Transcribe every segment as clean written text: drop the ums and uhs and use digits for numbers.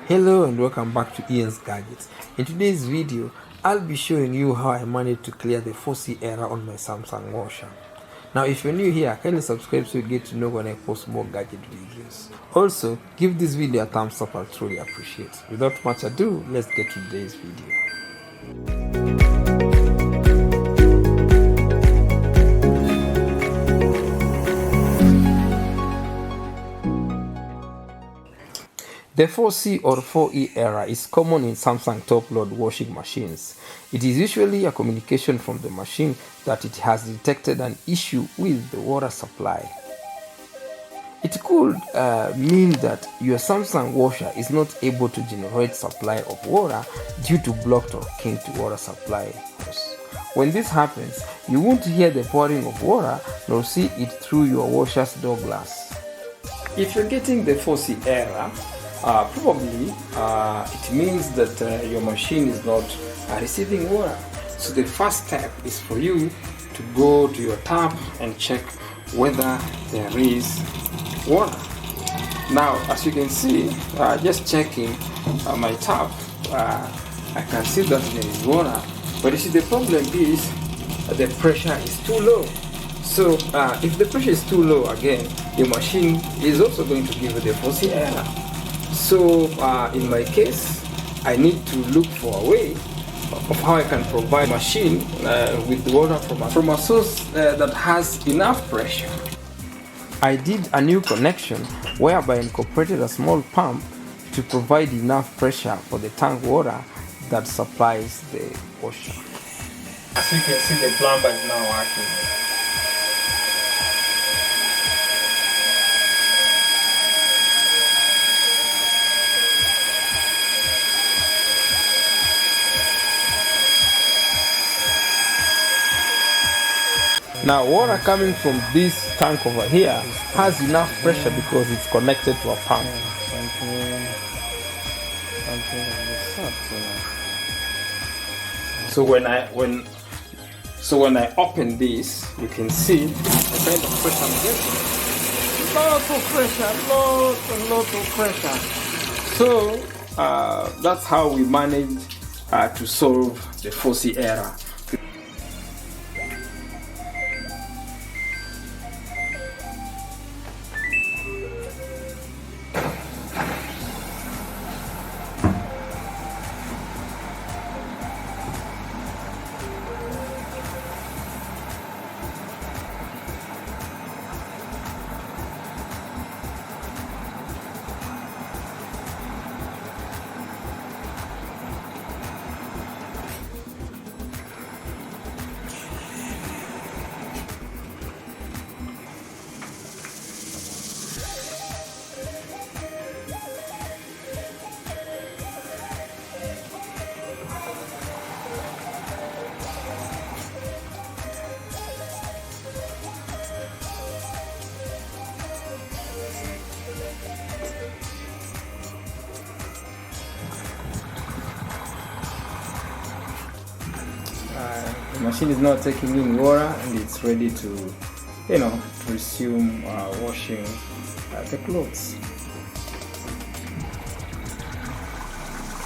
Hello and welcome back to Ian's Gadgets. In today's video, I'll be showing you how I managed to clear the 4C error on my Samsung washer. Now if you're new here, kindly subscribe so you get to know when I post more gadget videos. Also, give this video a thumbs up, I'll truly appreciate it. Without much ado, let's get to today's video. The 4C or 4E error is common in Samsung top-load washing machines. It is usually a communication from the machine that it has detected an issue with the water supply. It could mean that your Samsung washer is not able to generate supply of water due to blocked or kinked water supply hose. When this happens, you won't hear the pouring of water nor see it through your washer's door glass. If you're getting the 4C error, probably it means that your machine is not receiving water. So the first step is for you to go to your tap and check whether there is water. Now, as you can see, just checking my tap, I can see that there is water. But you see, the problem is the pressure is too low. So if the pressure is too low, again, your machine is also going to give you the 4C error. So in my case, I need to look for a way of how I can provide machine with water from a source that has enough pressure. I did a new connection whereby I incorporated a small pump to provide enough pressure for the tank water that supplies the washer. As you can see, the plumber is now working. Now water coming from this tank over here has enough pressure because it's connected to a pump. So when I open this, you can see the kind of pressure I'm getting. Lots of pressure. So that's how we managed to solve the 4C error. The machine is now taking in water and it's ready to, to resume washing the clothes.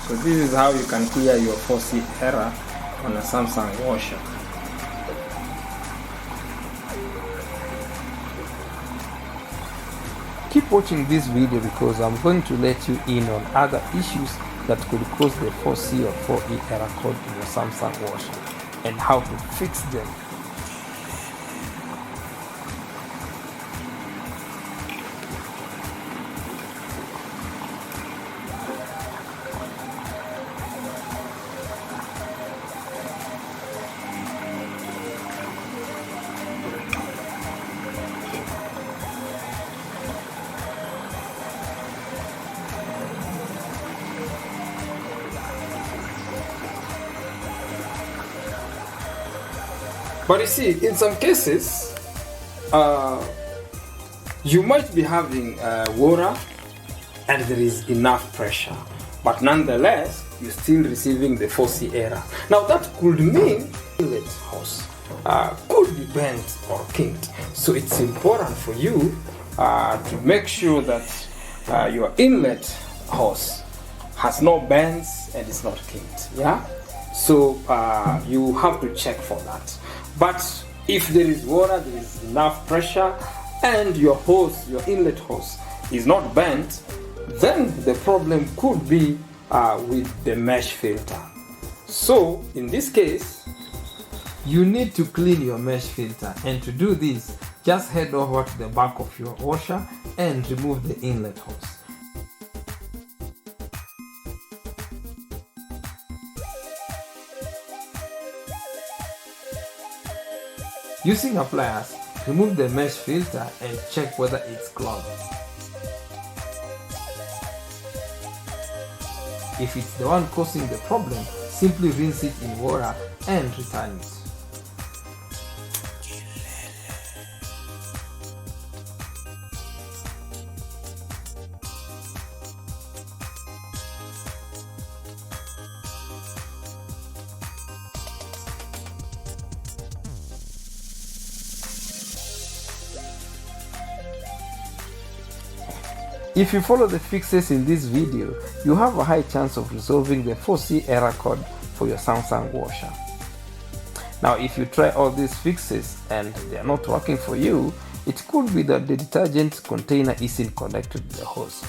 So this is how you can clear your 4C error on a Samsung washer. Keep watching this video because I'm going to let you in on other issues that could cause the 4C or 4E error code in your Samsung washer and how to fix them. But you see, in some cases, you might be having water and there is enough pressure, but nonetheless, you're still receiving the 4C error. Now that could mean inlet hose could be bent or kinked. So it's important for you to make sure that your inlet hose has no bends and is not kinked. Yeah, so you have to check for that. But if there is water, there is enough pressure, and your hose, your inlet hose, is not bent, then the problem could be with the mesh filter. So in this case, you need to clean your mesh filter, and to do this, just head over to the back of your washer and remove the inlet hose. Using a pliers, remove the mesh filter and check whether it's clogged. If it's the one causing the problem, simply rinse it in water and return it. If you follow the fixes in this video, you have a high chance of resolving the 4C error code for your Samsung washer. Now, if you try all these fixes and they are not working for you, it could be that the detergent container isn't connected to the hose.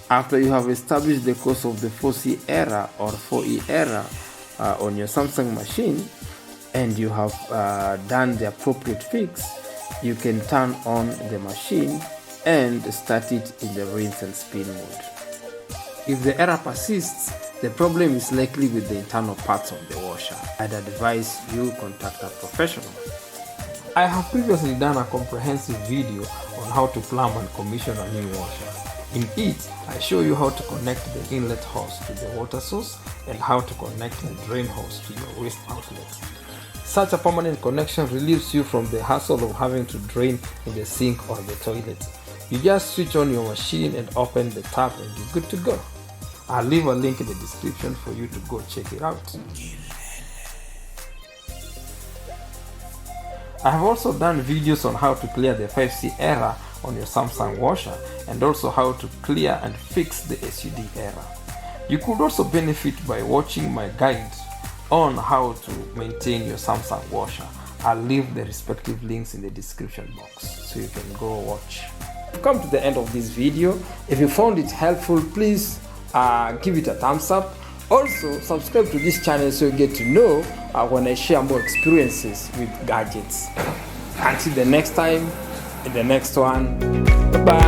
After you have established the cause of the 4C error or 4E error on your Samsung machine, and you have done the appropriate fix, you can turn on the machine and start it in the rinse and spin mode. If the error persists, the problem is likely with the internal parts of the washer. I'd advise you contact a professional. I have previously done a comprehensive video on how to plumb and commission a new washer. In it, I show you how to connect the inlet hose to the water source and how to connect the drain hose to your waste outlet. Such a permanent connection relieves you from the hassle of having to drain in the sink or the toilet. You just switch on your machine and open the tap and you're good to go. I'll leave a link in the description for you to go check it out. I have also done videos on how to clear the 5C error on your Samsung washer and also how to clear and fix the SUD error. You could also benefit by watching my guide on how to maintain your Samsung washer. I'll leave the respective links in the description box so you can go watch. Come to the end of this video. If you found it helpful, please give it a thumbs up. Also, subscribe to this channel so you get to know when I share more experiences with gadgets. Until the next time, in the next one, bye bye.